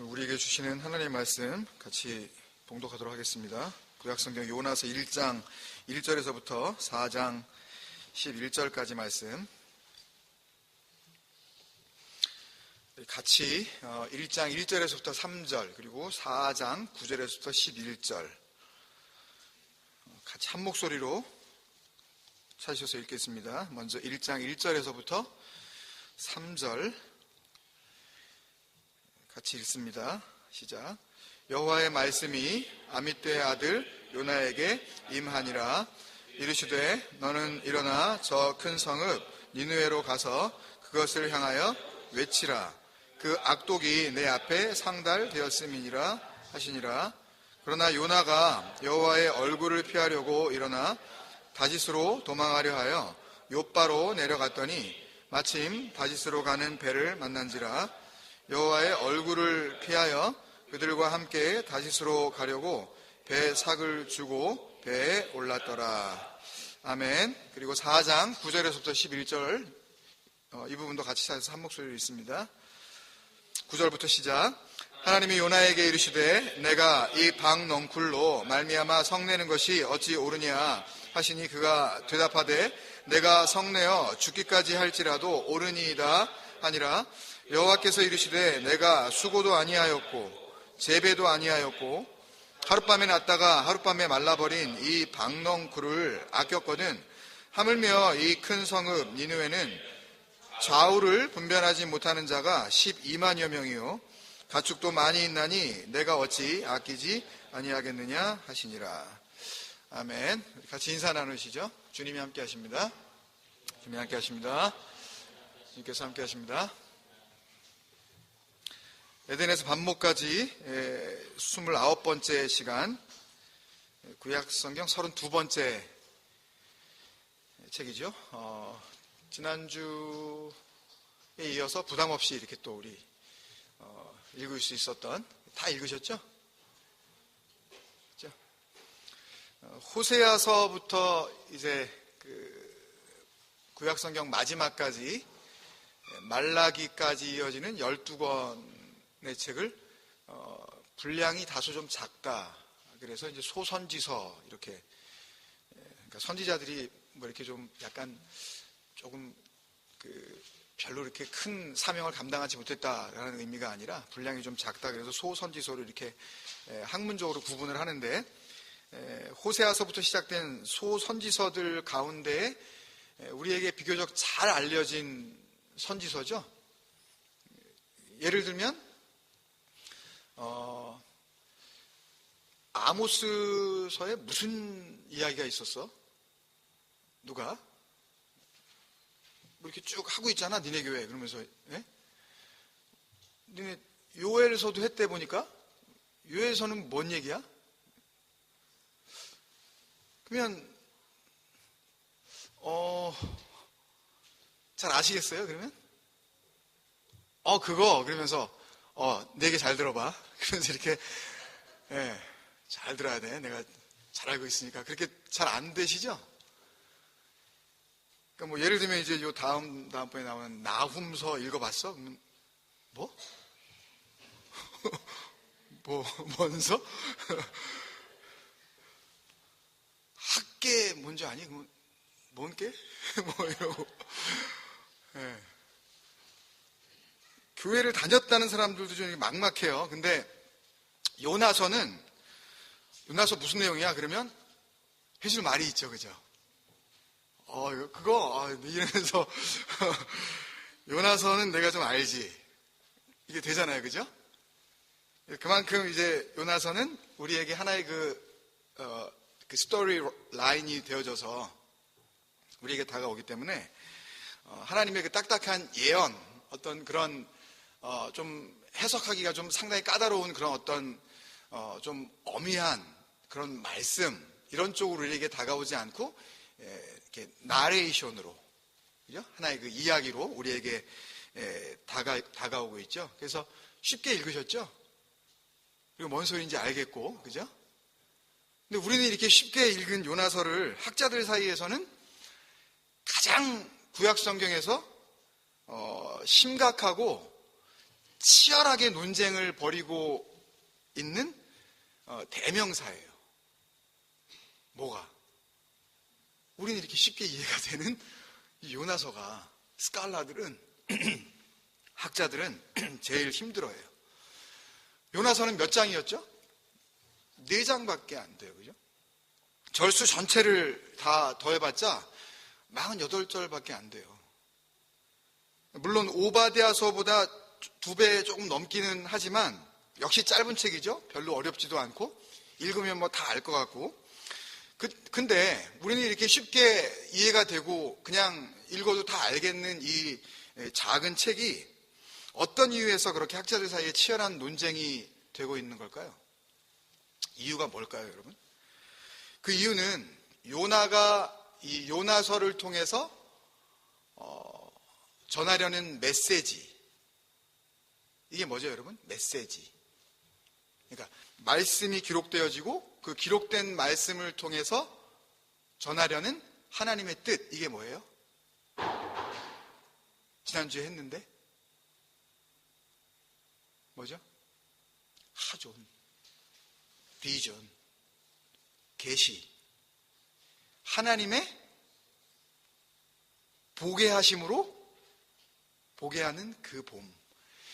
우리에게 주시는 하나님의 말씀 같이 봉독하도록 하겠습니다. 구약성경 요나서 1장 1절에서부터 4장 11절까지 말씀 같이 1장 1절에서부터 3절 그리고 4장 9절에서부터 11절 같이 한 목소리로 찾으셔서 읽겠습니다. 먼저 1장 1절에서부터 3절 같이 읽습니다. 시작. 여호와의 말씀이 아미떼의 아들 요나에게 임하니라. 이르시되 너는 일어나 저 큰 성읍 니느웨로 가서 그것을 향하여 외치라. 그 악독이 내 앞에 상달되었음이니라 하시니라. 그러나 요나가 여호와의 얼굴을 피하려고 일어나 다시스로 도망하려 하여 욥바로 내려갔더니 마침 다시스로 가는 배를 만난지라. 여호와의 얼굴을 피하여 그들과 함께 다시스로 가려고 배 삭을 주고 배에 올랐더라. 아멘. 그리고 4장 9절에서부터 11절 이 부분도 같이 찾아서 한 목소리로 읽습니다. 9절부터 시작. 하나님이 요나에게 이르시되 내가 이 방넝쿨로 말미암아 성내는 것이 어찌 옳으냐 하시니 그가 대답하되 내가 성내어 죽기까지 할지라도 옳으니이다 하니라. 여호와께서 이르시되 내가 수고도 아니하였고 재배도 아니하였고 하룻밤에 났다가 하룻밤에 말라버린 이 방넝쿨을 아꼈거든. 하물며 이 큰 성읍 니느웨는 좌우를 분별하지 못하는 자가 12만여 명이요 가축도 많이 있나니 내가 어찌 아끼지 아니하겠느냐 하시니라. 아멘. 같이 인사 나누시죠. 주님이 함께 하십니다. 주님이 함께 하십니다. 주님께서 함께 하십니다. 에덴에서 반목까지 29번째 시간, 구약성경 32번째 책이죠. 지난주에 이어서 부담 없이 이렇게 또 우리 읽을 수 있었던, 다 읽으셨죠? 그렇죠? 호세아서부터 이제 구약성경 마지막까지 말라기까지 이어지는 12권의 책을 분량이 다소 좀 작다. 그래서 이제 소선지서 이렇게 그러니까 선지자들이 뭐 이렇게 좀 약간 조금 별로 이렇게 큰 사명을 감당하지 못했다라는 의미가 아니라 분량이 좀 작다. 그래서 소선지서로 이렇게 학문적으로 구분을 하는데 호세아서부터 시작된 소선지서들 가운데 우리에게 비교적 잘 알려진 선지서죠. 예를 들면 아모스서에 무슨 이야기가 있었어? 누가? 뭐 이렇게 쭉 하고 있잖아, 니네 교회. 그러면서, 예? 니네 요엘서도 했대 보니까, 요엘서는 뭔 얘기야? 그러면, 잘 아시겠어요, 그러면? 그거, 그러면서, 내 얘기 잘 들어봐. 그러면서 이렇게, 잘 들어야 돼. 내가 잘 알고 있으니까. 그렇게 잘 안 되시죠? 그러니까 뭐 예를 들면 이제 요 다음번에 나오는 나훔서 읽어봤어? 그러면 뭐? 뭔서? 학계 뭔지 아니? 뭔 게? 뭐 이러고. 교회를 다녔다는 사람들도 좀 막막해요. 근데 요나서 무슨 내용이야? 그러면 해줄 말이 있죠, 그죠? 이러면서 요나서는 내가 좀 알지. 이게 되잖아요, 그죠? 그만큼 이제 요나서는 우리에게 하나의 그 스토리 라인이 되어져서 우리에게 다가오기 때문에 하나님의 그 딱딱한 예언, 어떤 그런 좀 해석하기가 좀 상당히 까다로운 그런 어떤 좀 어미한 그런 말씀 이런 쪽으로 우리에게 다가오지 않고 이렇게 나레이션으로, 그죠? 하나의 그 이야기로 우리에게 다가오고 있죠. 그래서 쉽게 읽으셨죠? 그리고 뭔 소리인지 알겠고, 그죠? 근데 우리는 이렇게 쉽게 읽은 요나서를 학자들 사이에서는 가장 구약 성경에서 심각하고 치열하게 논쟁을 벌이고 있는 대명사예요. 뭐가? 우리는 이렇게 쉽게 이해가 되는 이 요나서가 스칼라들은 학자들은 제일 힘들어해요. 요나서는 몇 장이었죠? 4장밖에 안 돼요. 그죠? 절수 전체를 다 더해봤자 48절밖에 안 돼요. 물론 오바댜서보다 2배 조금 넘기는 하지만 역시 짧은 책이죠. 별로 어렵지도 않고 읽으면 뭐 다 알 것 같고. 근데 우리는 이렇게 쉽게 이해가 되고 그냥 읽어도 다 알겠는 이 작은 책이 어떤 이유에서 그렇게 학자들 사이에 치열한 논쟁이 되고 있는 걸까요? 이유가 뭘까요, 여러분? 그 이유는 요나가 이 요나서를 통해서 전하려는 메시지. 이게 뭐죠, 여러분? 메시지. 그러니까 말씀이 기록되어지고 그 기록된 말씀을 통해서 전하려는 하나님의 뜻. 이게 뭐예요? 지난주에 했는데 뭐죠? 하존, 비전, 계시. 하나님의 보게 하심으로 보게 하는 그 봄.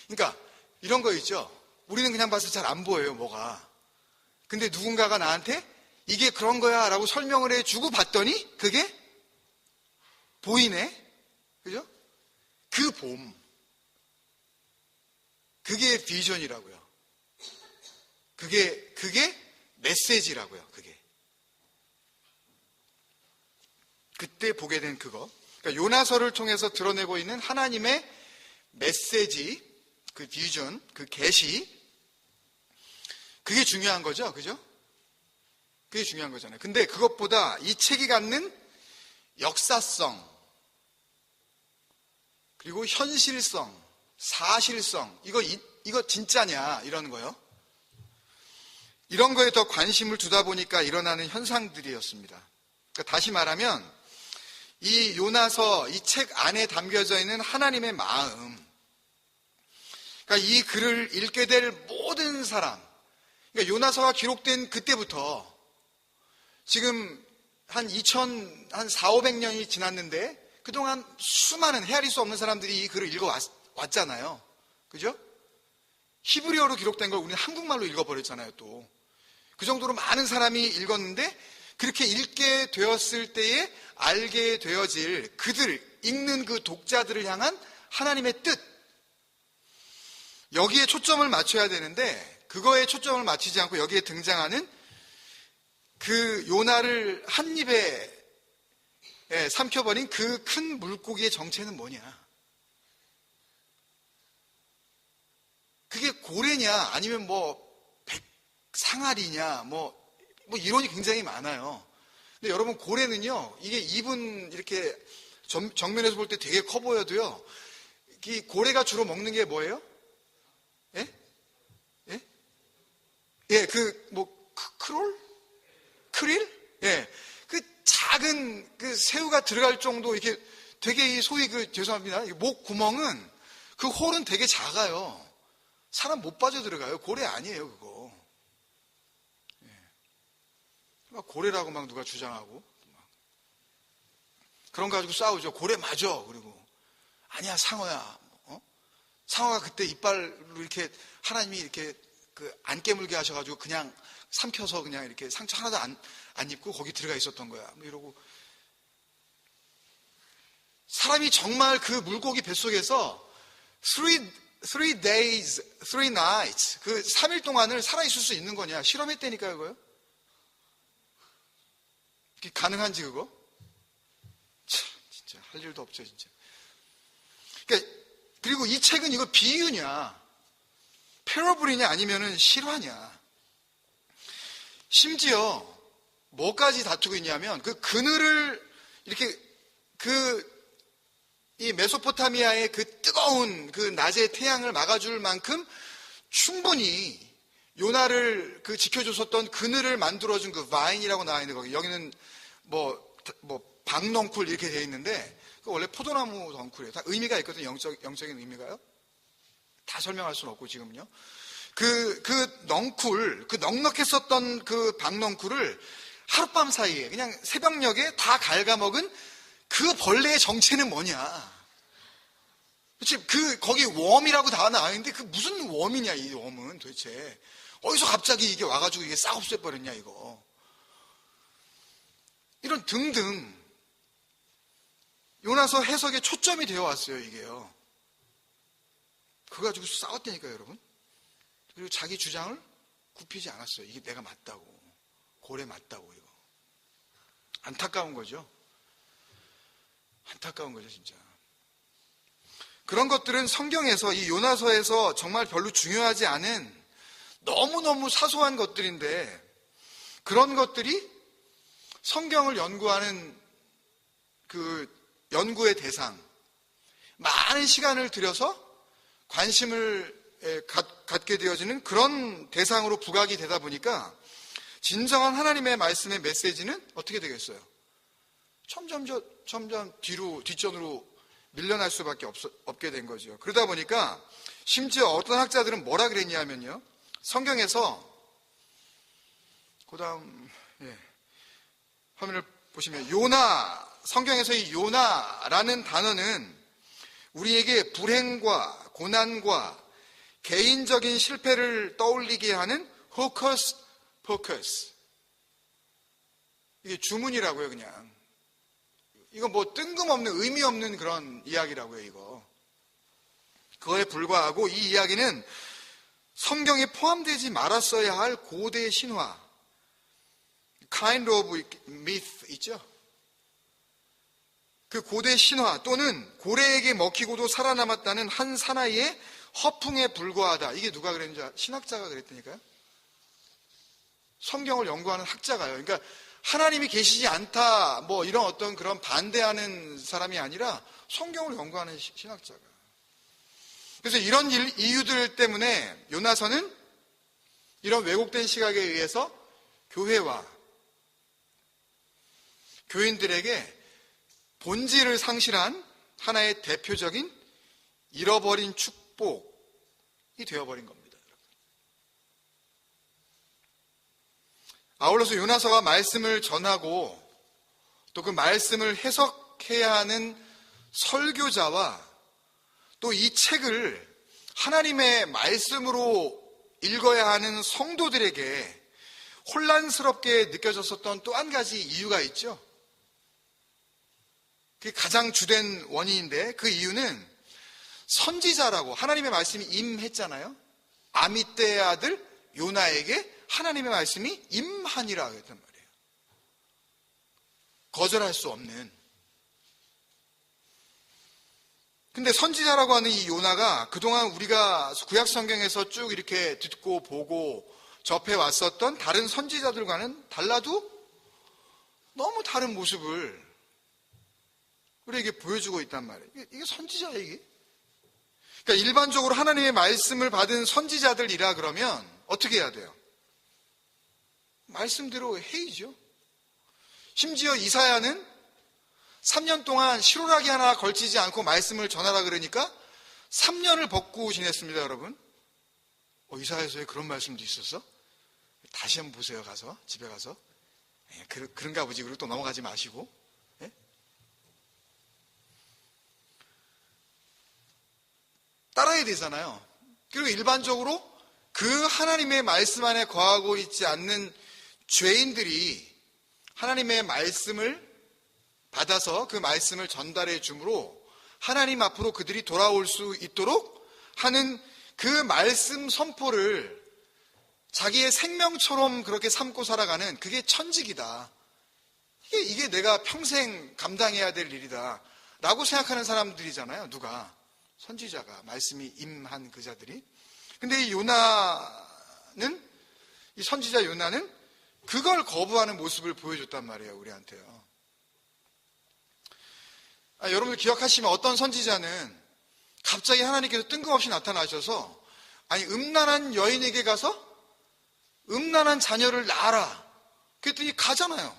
그러니까 이런 거 있죠. 우리는 그냥 봐서 잘 안 보여요, 뭐가. 근데 누군가가 나한테 이게 그런 거야 라고 설명을 해주고 봤더니 그게 보이네. 그죠? 그 봄. 그게 비전이라고요. 그게 메시지라고요. 그게. 그때 보게 된 그거. 그러니까 요나서를 통해서 드러내고 있는 하나님의 메시지, 그 비전, 그 계시. 그게 중요한 거죠. 그죠? 그게 중요한 거잖아요. 근데 그것보다 이 책이 갖는 역사성, 그리고 현실성, 사실성, 이거 진짜냐, 이러는 거예요. 이런 거에 더 관심을 두다 보니까 일어나는 현상들이었습니다. 그러니까 다시 말하면, 이 요나서, 이 책 안에 담겨져 있는 하나님의 마음, 그러니까 이 글을 읽게 될 모든 사람, 그러니까 요나서가 기록된 그때부터 지금 한 4,500년이 지났는데 그동안 수많은 헤아릴 수 없는 사람들이 이 글을 읽어왔잖아요. 그죠? 히브리어로 기록된 걸 우리는 한국말로 읽어버렸잖아요, 또. 그 정도로 많은 사람이 읽었는데 그렇게 읽게 되었을 때에 알게 되어질 그들, 읽는 그 독자들을 향한 하나님의 뜻. 여기에 초점을 맞춰야 되는데 그거에 초점을 맞추지 않고 여기에 등장하는 그 요나를 한 입에 삼켜버린 그 큰 물고기의 정체는 뭐냐? 그게 고래냐 아니면 뭐 백상아리냐 뭐 이론이 굉장히 많아요. 근데 여러분 고래는요 이게 입은 이렇게 정면에서 볼 때 되게 커 보여도요 이 고래가 주로 먹는 게 뭐예요? 예? 예? 예, 크릴? 예. 그 작은 그 새우가 들어갈 정도 이렇게 되게 소위 죄송합니다. 목 구멍은 그 홀은 되게 작아요. 사람 못 빠져 들어가요. 고래 아니에요, 그거. 예. 막 고래라고 막 누가 주장하고. 그런 거 가지고 싸우죠. 고래 맞아. 그리고. 아니야, 상어야. 상어가 그때 이빨로 이렇게 하나님이 이렇게 안 깨물게 하셔가지고 그냥 삼켜서 그냥 이렇게 상처 하나도 안 입고 거기 들어가 있었던 거야. 뭐 이러고. 사람이 정말 그 물고기 뱃속에서 3 days, 3 nights, 그 3일 동안을 살아있을 수 있는 거냐? 실험했다니까요, 그거요? 그게 가능한지, 그거? 참, 진짜, 할 일도 없죠, 진짜. 그리고 이 책은 이거 비유냐? 패러블이냐? 아니면은 실화냐? 심지어, 뭐까지 다투고 있냐면, 그 그늘을, 이렇게, 이 메소포타미아의 그 뜨거운 그 낮의 태양을 막아줄 만큼 충분히 요나를 지켜줬었던 그늘을 만들어준 그 바인이라고 나와 있는 거기. 여기는 박넝쿨 이렇게 되어 있는데, 그 원래 포도나무 덩쿨이에요. 다 의미가 있거든요. 영적인 의미가요. 다 설명할 수는 없고 지금요. 그 넉넉했었던 그 박넝쿨을 하룻밤 사이에 그냥 새벽녘에 다 갉아먹은 그 벌레의 정체는 뭐냐? 그치, 거기 웜이라고 다 나와있는데 그 무슨 웜이냐, 이 웜은 도대체. 어디서 갑자기 이게 와가지고 이게 싹 없애버렸냐, 이거. 이런 등등. 요나서 해석에 초점이 되어 왔어요, 이게요. 그거 가지고 싸웠다니까요, 여러분. 그리고 자기 주장을 굽히지 않았어요. 이게 내가 맞다고. 고래 맞다고, 이거. 안타까운 거죠. 안타까운 거죠, 진짜. 그런 것들은 성경에서, 이 요나서에서 정말 별로 중요하지 않은 너무너무 사소한 것들인데, 그런 것들이 성경을 연구하는 그 연구의 대상, 많은 시간을 들여서 관심을 갖게 되어지는 그런 대상으로 부각이 되다 보니까 진정한 하나님의 말씀의 메시지는 어떻게 되겠어요? 점점 뒷전으로 밀려날 수밖에 없게 된 거죠. 그러다 보니까 심지어 어떤 학자들은 뭐라 그랬냐면요. 성경에서 그 다음 화면을 보시면 성경에서 이 요나라는 단어는 우리에게 불행과 고난과 개인적인 실패를 떠올리게 하는 호커스 포커스. 이게 주문이라고요, 그냥. 이거 뭐 뜬금없는, 의미 없는 그런 이야기라고요, 이거. 그거에 불과하고 이 이야기는 성경에 포함되지 말았어야 할 고대 신화, kind of myth 있죠? 그 고대 신화 또는 고래에게 먹히고도 살아남았다는 한 사나이의 허풍에 불과하다. 이게 누가 그랬는지 신학자가 그랬다니까요. 성경을 연구하는 학자가요. 그러니까 하나님이 계시지 않다 뭐 이런 어떤 그런 반대하는 사람이 아니라 성경을 연구하는 신학자가. 그래서 이런 이유들 때문에 요나서는 이런 왜곡된 시각에 의해서 교회와 교인들에게 본질을 상실한 하나의 대표적인 잃어버린 축복이 되어버린 겁니다. 아울러서 요나서가 말씀을 전하고 또 그 말씀을 해석해야 하는 설교자와 또 이 책을 하나님의 말씀으로 읽어야 하는 성도들에게 혼란스럽게 느껴졌었던 또 한 가지 이유가 있죠. 그게 가장 주된 원인인데 그 이유는 선지자라고 하나님의 말씀이 임했잖아요. 아미떼의 아들 요나에게 하나님의 말씀이 임하니라 그랬단 말이에요. 거절할 수 없는. 근데 선지자라고 하는 이 요나가 그동안 우리가 구약 성경에서 쭉 이렇게 듣고 보고 접해 왔었던 다른 선지자들과는 달라도 너무 다른 모습을 우리에게 보여주고 있단 말이에요. 이게 선지자예요, 이게? 그러니까 일반적으로 하나님의 말씀을 받은 선지자들이라 그러면 어떻게 해야 돼요? 말씀대로 해야죠. 심지어 이사야는 3년 동안 시로라기 하나 걸치지 않고 말씀을 전하라 그러니까 3년을 벗고 지냈습니다, 여러분. 이사야서에 그런 말씀도 있었어? 다시 한번 보세요, 가서 집에 가서. 그런가 보지. 그리고 또 넘어가지 마시고. 따라야 되잖아요. 그리고 일반적으로 그 하나님의 말씀 안에 거하고 있지 않는 죄인들이 하나님의 말씀을 받아서 그 말씀을 전달해 주므로 하나님 앞으로 그들이 돌아올 수 있도록 하는 그 말씀 선포를 자기의 생명처럼 그렇게 삼고 살아가는 그게 천직이다. 이게 내가 평생 감당해야 될 일이다. 라고 생각하는 사람들이잖아요. 누가? 선지자가, 말씀이 임한 그 자들이. 근데 이 요나는, 이 선지자 요나는 그걸 거부하는 모습을 보여줬단 말이에요, 우리한테요. 여러분들 기억하시면 어떤 선지자는 갑자기 하나님께서 뜬금없이 나타나셔서 음란한 여인에게 가서 음란한 자녀를 낳아라. 그랬더니 가잖아요.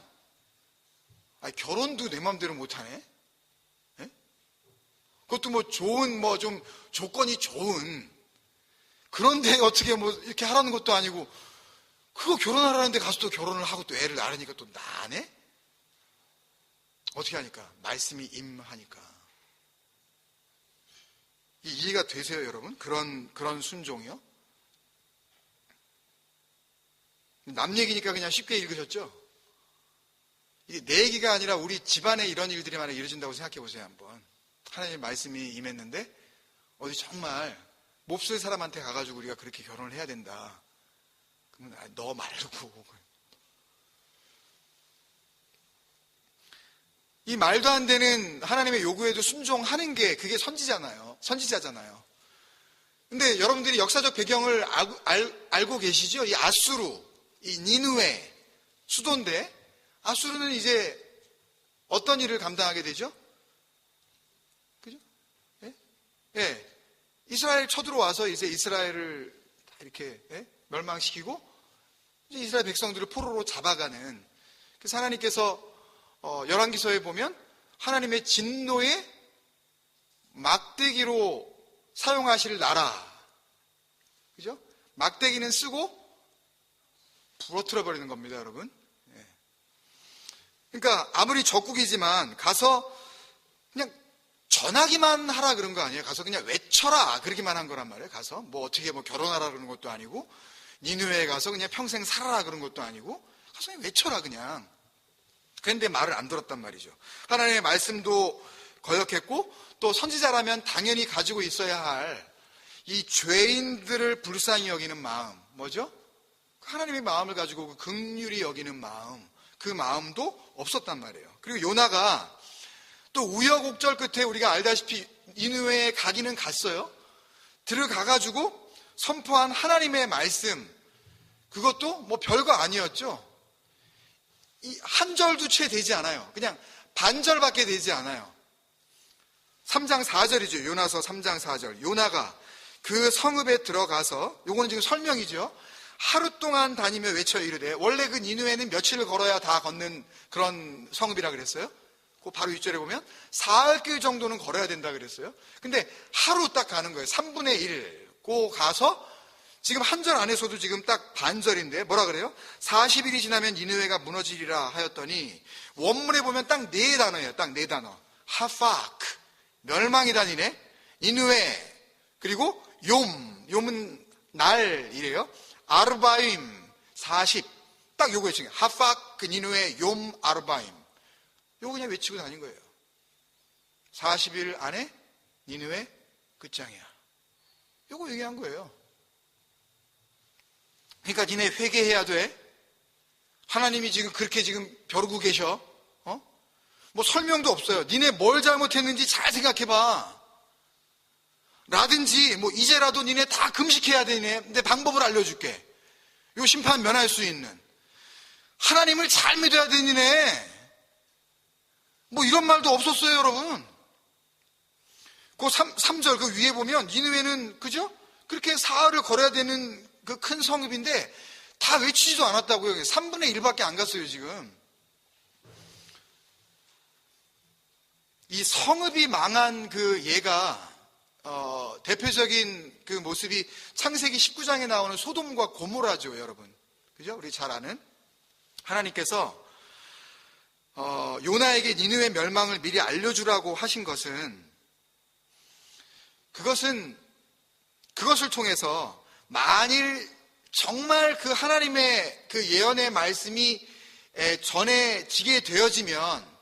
결혼도 내 맘대로 못하네. 그것도 뭐 좋은, 좀 조건이 좋은 그런데 어떻게 뭐 이렇게 하라는 것도 아니고, 그거 결혼하라는데 가서 또 결혼을 하고 또 애를 낳으니까 또 나네? 어떻게 하니까? 말씀이 임하니까. 이해가 되세요, 여러분? 그런 순종이요? 남 얘기니까 그냥 쉽게 읽으셨죠? 이게 내 얘기가 아니라 우리 집안에 이런 일들이 만약 이루어진다고 생각해 보세요, 한번. 하나님의 말씀이 임했는데 어디 정말 몹쓸 사람한테 가가지고 우리가 그렇게 결혼을 해야 된다. 그러면 너 말고. 이 말도 안 되는 하나님의 요구에도 순종하는 게 그게 선지자잖아요. 근데 여러분들이 역사적 배경을 알고 계시죠? 이 아수르, 이 니느웨 수도인데, 아수르는 이제 어떤 일을 감당하게 되죠? 그죠? 예. 이스라엘 쳐들어와서 이제 이스라엘을 다 이렇게 멸망시키고 이제 이스라엘 백성들을 포로로 잡아가는. 그래서 하나님께서 열왕기서에 보면 하나님의 진노의 막대기로 사용하실 나라, 그죠? 막대기는 쓰고 부러뜨려 버리는 겁니다, 여러분. 그러니까 아무리 적국이지만 가서 그냥 전하기만 하라 그런 거 아니에요. 가서 그냥 외쳐라 그러기만 한 거란 말이에요. 가서 뭐 어떻게 뭐 결혼하라 그런 것도 아니고, 니느웨에 가서 그냥 평생 살아라 그런 것도 아니고, 가서 그냥 외쳐라 그냥. 그런데 말을 안 들었단 말이죠. 하나님의 말씀도 거역했고, 또 선지자라면 당연히 가지고 있어야 할 이 죄인들을 불쌍히 여기는 마음, 뭐죠? 하나님의 마음을 가지고 긍휼히 여기는 마음, 그 마음도 없었단 말이에요. 그리고 요나가 또 우여곡절 끝에 우리가 알다시피 니느웨에 가기는 갔어요. 들어가가지고 선포한 하나님의 말씀, 그것도 뭐 별거 아니었죠. 이 한 절도 채 되지 않아요. 그냥 반절밖에 되지 않아요. 3장 4절이죠. 요나서 3장 4절. 요나가 그 성읍에 들어가서, 요거는 지금 설명이죠. 하루 동안 다니며 외쳐 이르되, 원래 그 니느웨는 며칠을 걸어야 다 걷는 그런 성읍이라 그랬어요. 그 바로 윗절에 보면 사흘길 정도는 걸어야 된다 그랬어요. 근데 하루 딱 가는 거예요. 3분의 1. 고 가서 지금 한 절 안에서도 지금 딱 반절인데 뭐라 그래요? 40일이 지나면 니느웨가 무너지리라 하였더니, 원문에 보면 딱 네 단어예요. 딱 네 단어. 하파크, 멸망이다니네. 니느웨, 그리고 욤은 날이래요. 아르바임 40, 딱 요거 외치는 거예요. 하팍, 그 니느웨, 욤, 아르바임. 요거 그냥 외치고 다닌 거예요. 40일 안에 니느웨 끝장이야. 요거 얘기한 거예요. 그러니까 니네 회개해야 돼. 하나님이 지금 그렇게 지금 벼르고 계셔. 뭐 설명도 없어요. 니네 뭘 잘못했는지 잘 생각해봐. 라든지 뭐 이제라도 니네 다 금식해야 되네. 내 방법을 알려줄게. 요 심판 면할 수 있는. 하나님을 잘 믿어야 돼 니네. 뭐 이런 말도 없었어요, 여러분. 그 3절 그 위에 보면 니느웨는 그죠? 그렇게 사흘을 걸어야 되는 그 큰 성읍인데 다 외치지도 않았다고요. 3분의 1밖에 안 갔어요, 지금. 이 성읍이 망한 그 예가 대표적인 그 모습이 창세기 19장에 나오는 소돔과 고모라죠, 여러분. 그죠? 우리 잘 아는. 하나님께서 요나에게 니느웨 멸망을 미리 알려주라고 하신 것은, 그것을 통해서 만일 정말 그 하나님의 그 예언의 말씀이 전해지게 되어지면,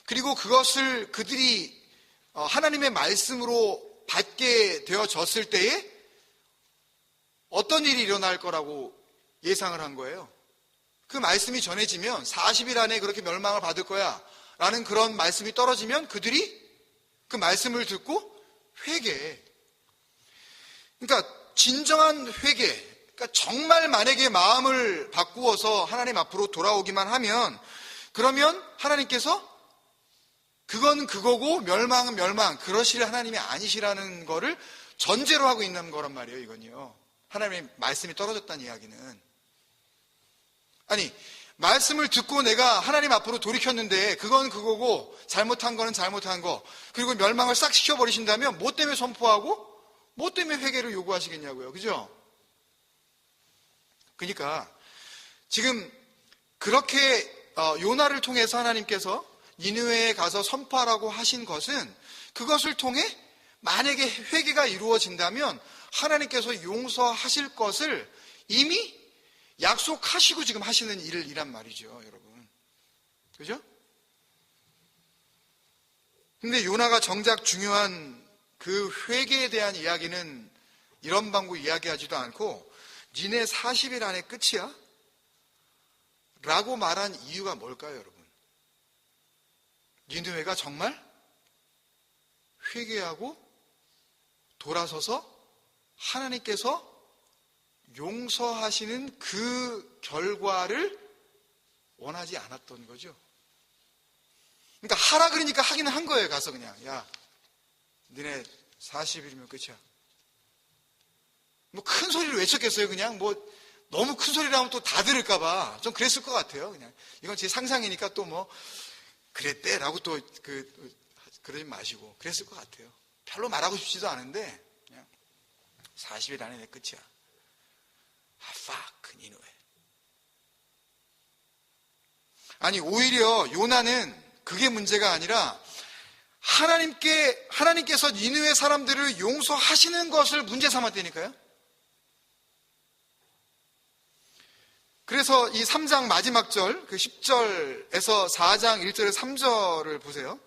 그리고 그것을 그들이 하나님의 말씀으로 받게 되어졌을 때에 어떤 일이 일어날 거라고 예상을 한 거예요. 그 말씀이 전해지면 40일 안에 그렇게 멸망을 받을 거야 라는 그런 말씀이 떨어지면 그들이 그 말씀을 듣고 회개해. 그러니까 진정한 회개, 그러니까 정말 만약에 마음을 바꾸어서 하나님 앞으로 돌아오기만 하면, 그러면 하나님께서 그건 그거고 멸망은 멸망, 그러실 하나님이 아니시라는 거를 전제로 하고 있는 거란 말이에요. 이건요, 하나님의 말씀이 떨어졌다는 이야기는. 아니, 말씀을 듣고 내가 하나님 앞으로 돌이켰는데 그건 그거고 잘못한 거는 잘못한 거, 그리고 멸망을 싹 시켜버리신다면 뭐 때문에 선포하고 뭐 때문에 회개를 요구하시겠냐고요. 그죠? 그러니까 지금 그렇게 요나를 통해서 하나님께서 니느웨에 가서 선포하라고 하신 것은, 그것을 통해 만약에 회개가 이루어진다면 하나님께서 용서하실 것을 이미 약속하시고 지금 하시는 일이란 말이죠, 여러분. 그죠? 근데 요나가 정작 중요한 그 회개에 대한 이야기는 이런 방구 이야기하지도 않고 니네 40일 안에 끝이야? 라고 말한 이유가 뭘까요, 여러분? 니느웨가 정말 회개하고 돌아서서 하나님께서 용서하시는 그 결과를 원하지 않았던 거죠. 그러니까 하라 그러니까 하기는 한 거예요. 가서 그냥, 야, 니네 40일이면 끝이야. 뭐 큰 소리를 외쳤겠어요. 그냥 뭐 너무 큰 소리를 하면 또 다 들을까봐 좀 그랬을 것 같아요. 그냥 이건 제 상상이니까 또 뭐 그랬대라고 또 그러지 마시고 그랬을 것 같아요. 별로 말하고 싶지도 않은데 그냥 40일 안에 내 끝이야. 팍 니느웨. 아니 오히려 요나는 그게 문제가 아니라 하나님께서 니느웨 사람들을 용서하시는 것을 문제 삼았다니까요. 그래서 이 3장 마지막 절, 그 10절에서 4장 1절에서 3절을 보세요.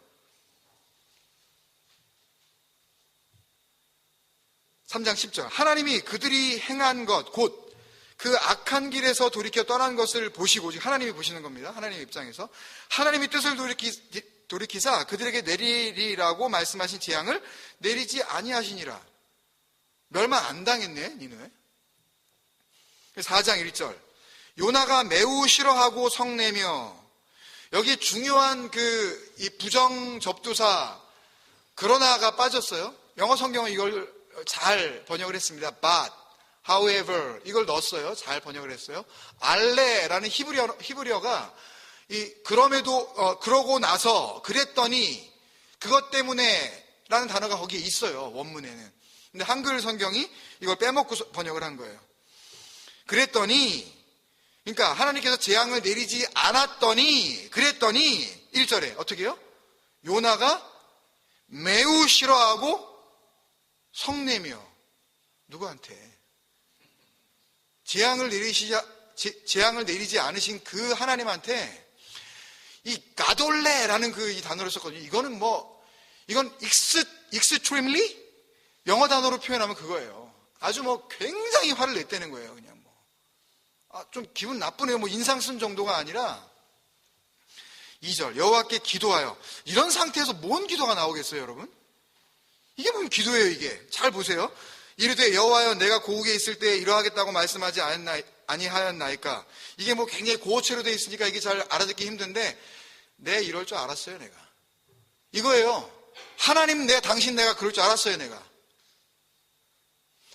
3장 10절. 하나님이 그들이 행한 것, 곧 그 악한 길에서 돌이켜 떠난 것을 보시고, 지금 하나님이 보시는 겁니다. 하나님 입장에서. 하나님이 뜻을 돌이키사 그들에게 내리리라고 말씀하신 재앙을 내리지 아니하시니라. 멸망 안 당했네, 니느웨. 4장 1절. 요나가 매우 싫어하고 성내며, 여기 중요한 이 부정 접두사 그러나가 빠졌어요. 영어 성경은 이걸 잘 번역을 했습니다. But, however 이걸 넣었어요. 잘 번역을 했어요. 알레라는 히브리어가 그러고 나서 그랬더니 그것 때문에 라는 단어가 거기에 있어요. 원문에는. 근데 한글 성경이 이걸 빼먹고 번역을 한 거예요. 그랬더니, 그러니까 하나님께서 재앙을 내리지 않았더니, 그랬더니 1절에 어떻게 해요? 요나가 매우 싫어하고 성내며. 누구한테? 재앙을 내리지 않으신 그 하나님한테 이 가돌레라는 이 단어를 썼거든요. 이거는 이건 extremely? 영어 단어로 표현하면 그거예요. 아주 굉장히 화를 냈다는 거예요. 그냥 좀 기분 나쁘네요. 인상 쓴 정도가 아니라 2절 여호와께 기도하여. 이런 상태에서 뭔 기도가 나오겠어요, 여러분? 이게 뭔 기도예요, 이게. 잘 보세요. 이르되 여호와여 내가 고국에 있을 때 이러하겠다고 말씀하지 아니하였나이까. 이게 굉장히 고어체로 되어 있으니까 이게 잘 알아듣기 힘든데, 내 이럴 줄 알았어요, 내가. 이거예요. 하나님, 내가 그럴 줄 알았어요, 내가.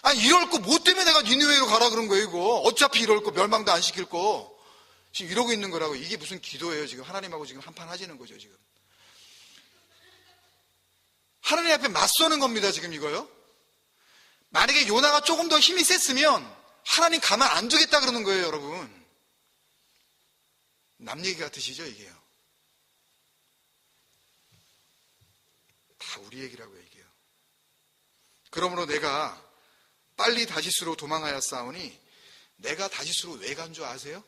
아니, 이럴 거, 뭐 때문에 내가 니느웨로 가라 그런 거예요, 이거. 어차피 이럴 거, 멸망도 안 시킬 거. 지금 이러고 있는 거라고. 이게 무슨 기도예요, 지금. 하나님하고 지금 한판 하시는 거죠, 지금. 하나님 앞에 맞서는 겁니다, 지금 이거요. 만약에 요나가 조금 더 힘이 셌으면 하나님 가만 안 두겠다 그러는 거예요, 여러분. 남 얘기 같으시죠, 이게요. 다 우리 얘기라고 얘기해요. 그러므로 내가 빨리 다시스로 도망하였사오니, 내가 다시스로 왜 간 줄 아세요?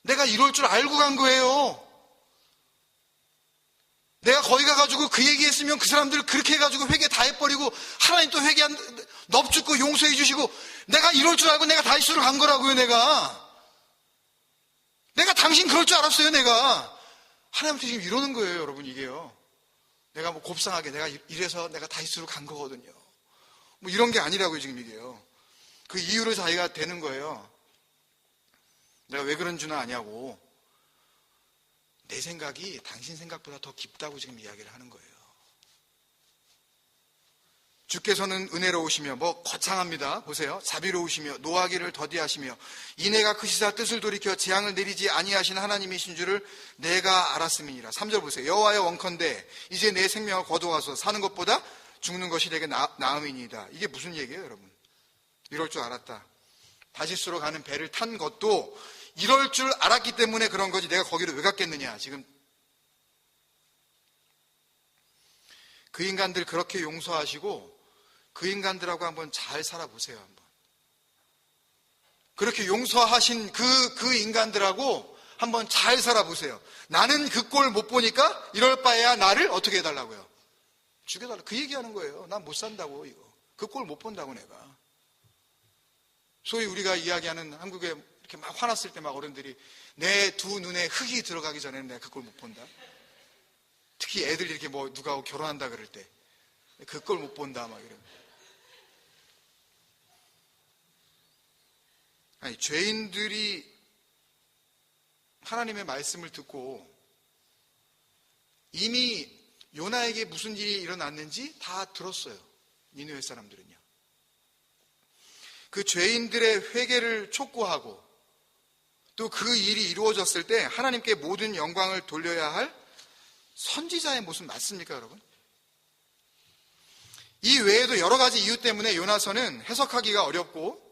내가 이럴 줄 알고 간 거예요. 내가 거기 가가지고 그 얘기했으면 그 사람들 그렇게 해가지고 회개 다 해버리고 하나님 또 넙죽고 용서해 주시고, 내가 이럴 줄 알고 내가 다시스로 간 거라고요. 내가 당신 그럴 줄 알았어요. 내가 하나님한테 지금 이러는 거예요, 여러분. 이게요. 내가 곱상하게 내가 이래서 내가 다시스로 간 거거든요. 이런 게 아니라고요, 지금 이게요. 그 이유로 자기가 되는 거예요. 내가 왜 그런 줄 아냐고. 내 생각이 당신 생각보다 더 깊다고 지금 이야기를 하는 거예요. 주께서는 은혜로우시며 거창합니다. 보세요. 자비로우시며 노하기를 더디하시며 인애가 크시사 뜻을 돌이켜 재앙을 내리지 아니하신 하나님이신 줄을 내가 알았음이니라. 3절 보세요. 여호와여 원컨대 이제 내 생명을 거두어서 사는 것보다 죽는 것이 내게 나음이니이다. 이게 무슨 얘기예요, 여러분? 이럴 줄 알았다. 다시스로 가는 배를 탄 것도 이럴 줄 알았기 때문에 그런 거지 내가 거기로 왜 갔겠느냐. 지금 그 인간들 그렇게 용서하시고 그 인간들하고 한번 잘 살아보세요. 한번. 그렇게 용서하신 그 인간들하고 한번 잘 살아보세요. 나는 그 꼴 못 보니까 이럴 바에야 나를 어떻게 해달라고요? 죽여달라. 그 얘기하는 거예요. 난 못 산다고 이거. 그 꼴 못 본다고 내가. 소위 우리가 이야기하는 한국에 이렇게 막 화났을 때 막 어른들이 내 두 눈에 흙이 들어가기 전에는 내가 그 꼴 못 본다. 특히 애들 이렇게 누가 결혼한다 그럴 때 그 꼴 못 본다 막 이런. 아니, 죄인들이 하나님의 말씀을 듣고 이미 요나에게 무슨 일이 일어났는지 다 들었어요. 니느웨 사람들은요. 그 죄인들의 회개를 촉구하고 또 그 일이 이루어졌을 때 하나님께 모든 영광을 돌려야 할 선지자의 모습 맞습니까, 여러분? 이 외에도 여러 가지 이유 때문에 요나서는 해석하기가 어렵고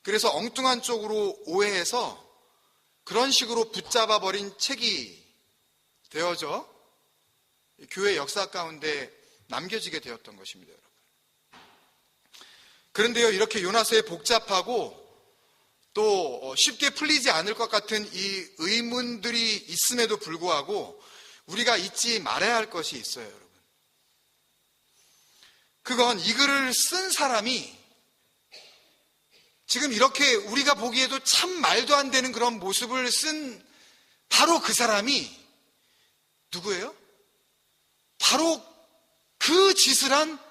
그래서 엉뚱한 쪽으로 오해해서 그런 식으로 붙잡아 버린 책이 되어져 교회 역사 가운데 남겨지게 되었던 것입니다, 여러분. 그런데요, 이렇게 요나서의 복잡하고 또 쉽게 풀리지 않을 것 같은 이 의문들이 있음에도 불구하고 우리가 잊지 말아야 할 것이 있어요, 여러분. 그건 이 글을 쓴 사람이 지금 이렇게 우리가 보기에도 참 말도 안 되는 그런 모습을 쓴 바로 그 사람이 누구예요? 바로 그 짓을 한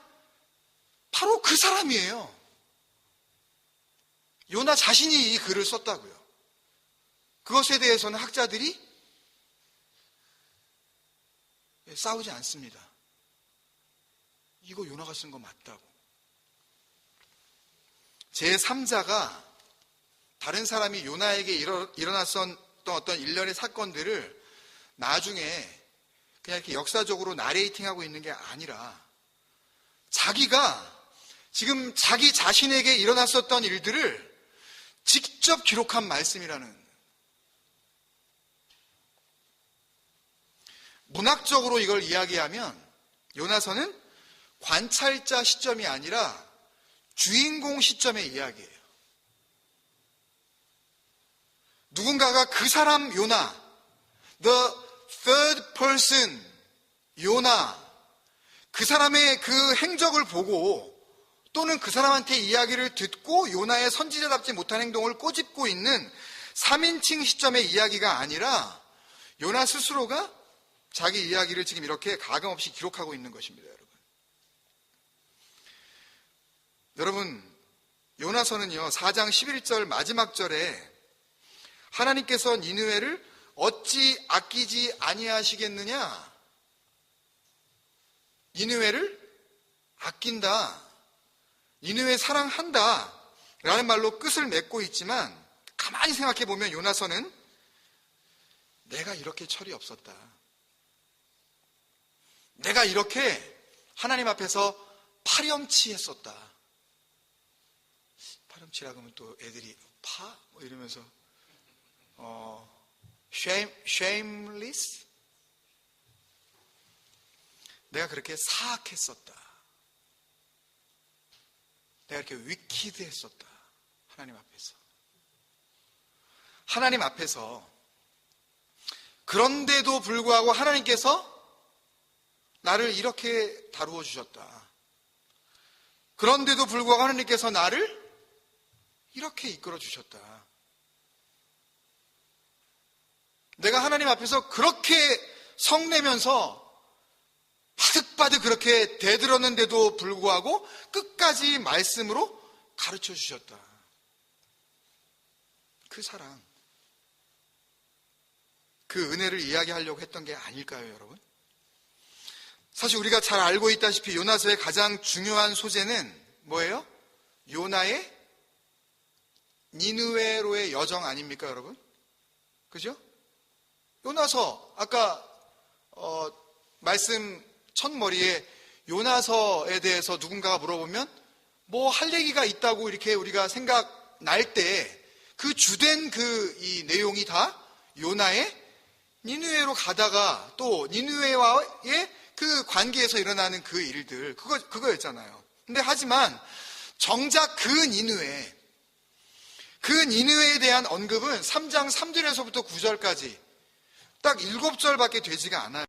바로 그 사람이에요. 요나 자신이 이 글을 썼다고요. 그것에 대해서는 학자들이 싸우지 않습니다. 이거 요나가 쓴 거 맞다고. 제3자가 다른 사람이 요나에게 일어났던 어떤 일련의 사건들을 나중에 그냥 이렇게 역사적으로 나레이팅하고 있는 게 아니라 자기가 지금 자기 자신에게 일어났었던 일들을 직접 기록한 말씀이라는. 문학적으로 이걸 이야기하면 요나서는 관찰자 시점이 아니라 주인공 시점의 이야기예요. 누군가가 그 사람 요나, the third person 요나, 그 사람의 그 행적을 보고 또는 그 사람한테 이야기를 듣고 요나의 선지자답지 못한 행동을 꼬집고 있는 3인칭 시점의 이야기가 아니라 요나 스스로가 자기 이야기를 지금 이렇게 가감없이 기록하고 있는 것입니다, 여러분. 여러분, 요나서는요, 4장 11절 마지막 절에 하나님께서 니느웨를 어찌 아끼지 아니하시겠느냐? 니느웨를 아낀다. 니느웨 사랑한다. 라는 말로 끝을 맺고 있지만 가만히 생각해 보면 요나서는 내가 이렇게 철이 없었다. 내가 이렇게 하나님 앞에서 파렴치했었다. 파렴치라고 하면 또 애들이 뭐 이러면서 shameless? 내가 그렇게 사악했었다. 내가 이렇게 위키드했었다. 하나님 앞에서. 하나님 앞에서. 그런데도 불구하고 하나님께서 나를 이렇게 다루어 주셨다. 그런데도 불구하고 하나님께서 나를 이렇게 이끌어 주셨다. 내가 하나님 앞에서 그렇게 성내면서 바득바득 그렇게 대들었는데도 불구하고 끝까지 말씀으로 가르쳐 주셨다. 그 사랑, 그 은혜를 이야기하려고 했던 게 아닐까요, 여러분? 사실 우리가 잘 알고 있다시피 요나서의 가장 중요한 소재는 뭐예요? 요나의 니느웨로의 여정 아닙니까, 여러분? 그죠? 요나서, 아까 말씀 첫머리에 요나서에 대해서 누군가가 물어보면 뭐 할 얘기가 있다고 이렇게 우리가 생각날 때 그 주된 이 내용이 다 요나의 니느웨로 가다가 또 니느웨와의 그 관계에서 일어나는 그 일들, 그거였잖아요. 근데 하지만 정작 그 니느웨에 대한 언급은 3장 3절에서부터 9절까지 딱 7절밖에 되지가 않아요.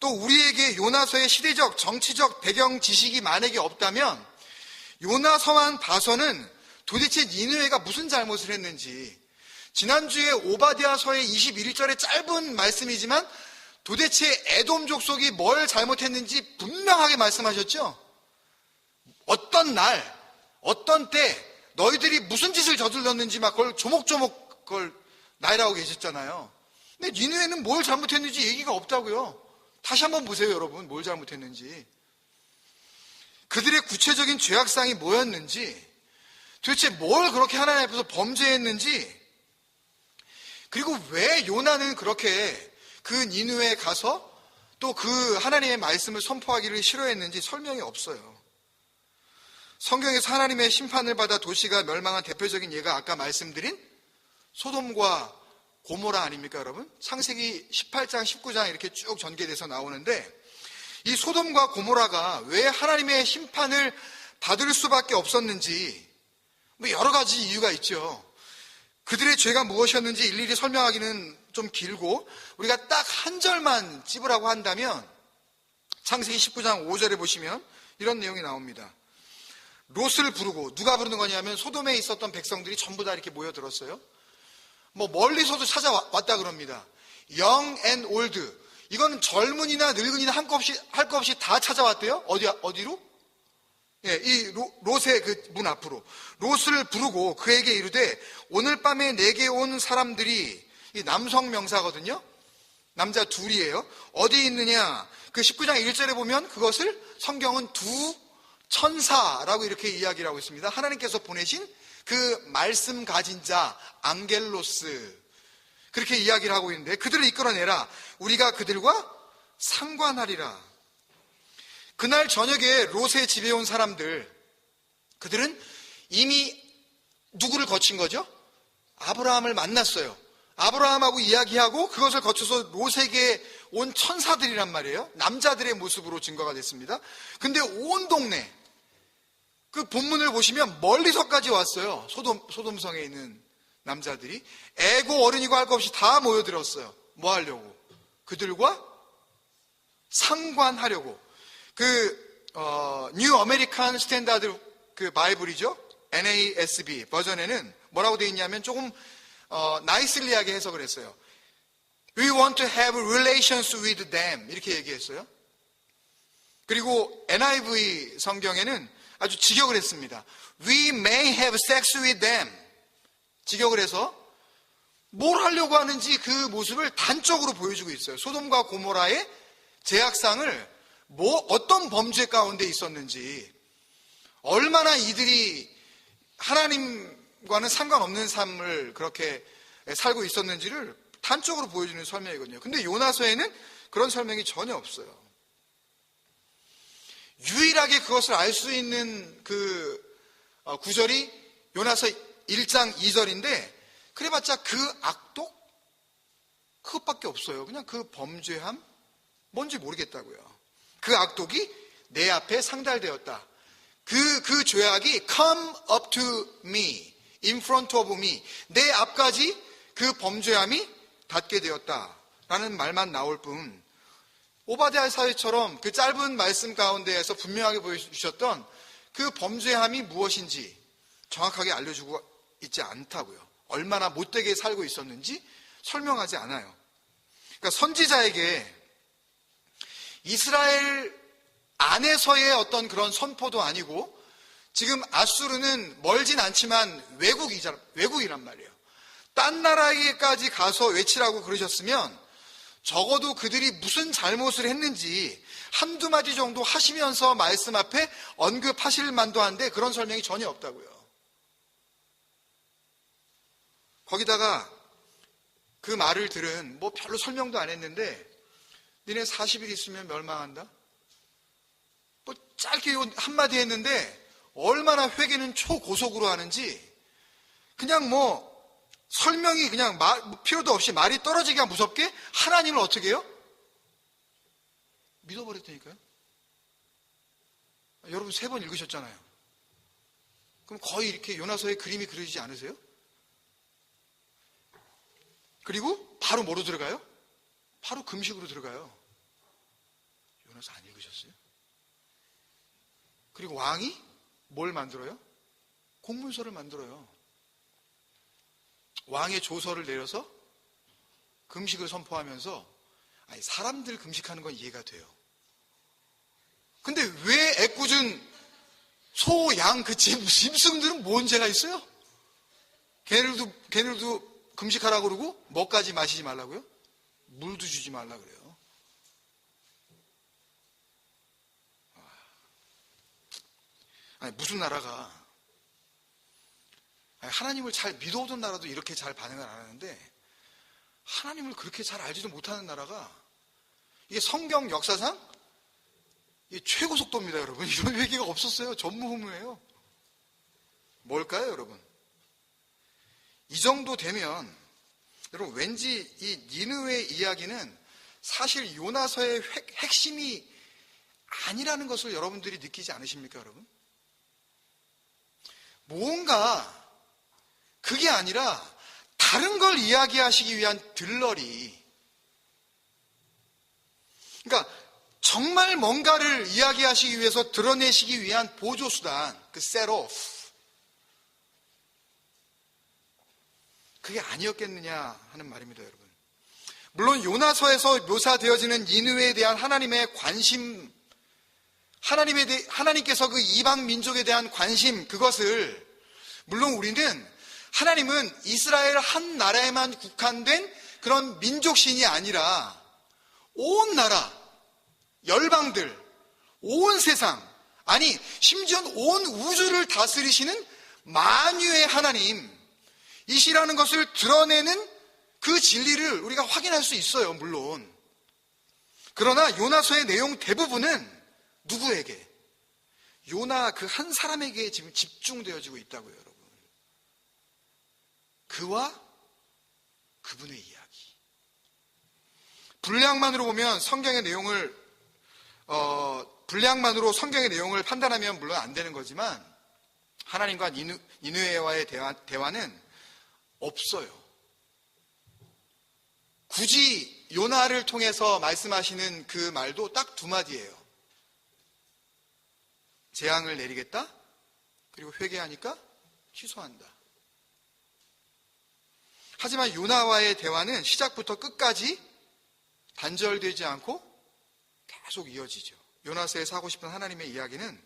또 우리에게 요나서의 시대적, 정치적 배경 지식이 만약에 없다면 요나서만 봐서는 도대체 니느웨가 무슨 잘못을 했는지, 지난주에 오바댜서의 21절의 짧은 말씀이지만 도대체 에돔 족속이 뭘 잘못했는지 분명하게 말씀하셨죠? 어떤 날, 어떤 때 너희들이 무슨 짓을 저질렀는지 막 그걸 조목조목 그걸 나열하고 계셨잖아요. 근데 니느웨는 뭘 잘못했는지 얘기가 없다고요. 다시 한번 보세요, 여러분. 뭘 잘못했는지. 그들의 구체적인 죄악상이 뭐였는지, 도대체 뭘 그렇게 하나님 앞에서 범죄했는지, 그리고 왜 요나는 그렇게 그 니느웨에 가서 또 그 하나님의 말씀을 선포하기를 싫어했는지 설명이 없어요. 성경에서 하나님의 심판을 받아 도시가 멸망한 대표적인 예가 아까 말씀드린 소돔과 고모라 아닙니까, 여러분? 창세기 18장, 19장 이렇게 쭉 전개돼서 나오는데, 이 소돔과 고모라가 왜 하나님의 심판을 받을 수밖에 없었는지 뭐 여러 가지 이유가 있죠. 그들의 죄가 무엇이었는지 일일이 설명하기는 좀 길고 우리가 딱 한 절만 찝으라고 한다면 창세기 19장 5절에 보시면 이런 내용이 나옵니다. 롯을 부르고, 누가 부르는 거냐면 소돔에 있었던 백성들이 전부 다 이렇게 모여들었어요. 뭐 멀리서도 찾아왔다 그럽니다. young and old, 이거는 젊은이나 늙은이나 할 것 없이 다 찾아왔대요. 어디로? 예, 이 롯의 그 문 앞으로 롯을 부르고 그에게 이르되 오늘 밤에 내게 온 사람들이, 이 남성 명사거든요. 남자 둘이에요. 어디 있느냐? 그 19장 1절에 보면 그것을 성경은 두 천사라고 이렇게 이야기를 하고 있습니다. 하나님께서 보내신 그 말씀 가진 자, 앙겔로스, 그렇게 이야기를 하고 있는데, 그들을 이끌어내라. 우리가 그들과 상관하리라. 그날 저녁에 롯의 집에 온 사람들, 그들은 이미 누구를 거친 거죠? 아브라함을 만났어요. 아브라함하고 이야기하고 그것을 거쳐서 롯에게 온 천사들이란 말이에요. 남자들의 모습으로 증거가 됐습니다. 근데 온 동네, 그 본문을 보시면 멀리서까지 왔어요. 소돔성에 있는 남자들이 애고 어른이고 할 것 없이 다 모여들었어요. 뭐 하려고? 그들과 상관하려고. 뉴 아메리칸 스탠다드 그 바이블이죠. NASB 버전에는 뭐라고 되어 있냐면 조금 나이슬리하게 해석을 했어요. We want to have relations with them, 이렇게 얘기했어요. 그리고 NIV 성경에는 아주 직역을 했습니다. We may have sex with them. 직역을 해서 뭘 하려고 하는지 그 모습을 단적으로 보여주고 있어요. 소돔과 고모라의 죄악상을 어떤 범죄 가운데 있었는지, 얼마나 이들이 하나님과는 상관없는 삶을 그렇게 살고 있었는지를 단적으로 보여주는 설명이거든요. 근데 요나서에는 그런 설명이 전혀 없어요. 유일하게 그것을 알 수 있는 그 구절이 요나서 1장 2절인데, 그래봤자 그 악독? 그것밖에 없어요. 그냥 그 범죄함? 뭔지 모르겠다고요. 그 악독이 내 앞에 상달되었다. 그 죄악이 come up to me, in front of me, 내 앞까지 그 범죄함이 닿게 되었다라는 말만 나올 뿐, 오바댜서처럼 그 짧은 말씀 가운데에서 분명하게 보여주셨던 그 범죄함이 무엇인지 정확하게 알려주고 있지 않다고요. 얼마나 못되게 살고 있었는지 설명하지 않아요. 그러니까 선지자에게 이스라엘 안에서의 어떤 그런 선포도 아니고, 지금 아수르는 멀진 않지만 외국이란 말이에요. 딴 나라에까지 가서 외치라고 그러셨으면 적어도 그들이 무슨 잘못을 했는지 한두 마디 정도 하시면서 말씀 앞에 언급하실 만도 한데 그런 설명이 전혀 없다고요. 거기다가 그 말을 들은 뭐 별로 설명도 안 했는데 니네 40일 있으면 멸망한다? 뭐 짧게 한마디 했는데 얼마나 회개는 초고속으로 하는지 그냥 뭐 설명이 그냥 필요도 없이 말이 떨어지기가 무섭게 하나님을 어떻게 해요? 믿어버렸다니까요. 여러분 3번 읽으셨잖아요. 그럼 거의 이렇게 요나서의 그림이 그려지지 않으세요? 그리고 바로 뭐로 들어가요? 바로 금식으로 들어가요. 요나서 안 읽으셨어요? 그리고 왕이 뭘 만들어요? 공문서를 만들어요. 왕의 조서를 내려서 금식을 선포하면서 아니 사람들 금식하는 건 이해가 돼요. 근데 왜 애꿎은 소, 양, 그 짐승들은 뭔 죄가 있어요? 걔네들도 금식하라고 그러고 뭐까지 마시지 말라고요? 물도 주지 말라 그래요. 아니 무슨 나라가 하나님을 잘 믿어오던 나라도 이렇게 잘 반응을 안 하는데 하나님을 그렇게 잘 알지도 못하는 나라가 이게 성경 역사상 이게 최고 속도입니다, 여러분. 이런 얘기가 없었어요. 전무후무예요. 뭘까요, 여러분? 이 정도 되면 여러분 왠지 이 니느웨 이야기는 사실 요나서의 핵심이 아니라는 것을 여러분들이 느끼지 않으십니까, 여러분? 뭔가 그게 아니라 다른 걸 이야기하시기 위한 들러리. 그러니까 정말 뭔가를 이야기하시기 위해서 드러내시기 위한 보조수단, 그 셋오프. 그게 아니었겠느냐 하는 말입니다, 여러분. 물론 요나서에서 묘사되어지는 니느웨에 대한 하나님의 관심, 하나님께서 그 이방 민족에 대한 관심, 그것을 물론 우리는 하나님은 이스라엘 한 나라에만 국한된 그런 민족신이 아니라 온 나라, 열방들, 온 세상, 아니 심지어 온 우주를 다스리시는 만유의 하나님이시라는 것을 드러내는 그 진리를 우리가 확인할 수 있어요, 물론. 그러나 요나서의 내용 대부분은 누구에게? 요나 그 한 사람에게 지금 집중되어지고 있다고요, 여러분. 그와 그분의 이야기. 분량만으로 보면 성경의 내용을 분량만으로 성경의 내용을 판단하면 물론 안 되는 거지만 하나님과 니느웨와의 대화는 없어요. 굳이 요나를 통해서 말씀하시는 그 말도 딱 2마디예요. 재앙을 내리겠다. 그리고 회개하니까 취소한다. 하지만 요나와의 대화는 시작부터 끝까지 단절되지 않고 계속 이어지죠. 요나서에서 하고 싶은 하나님의 이야기는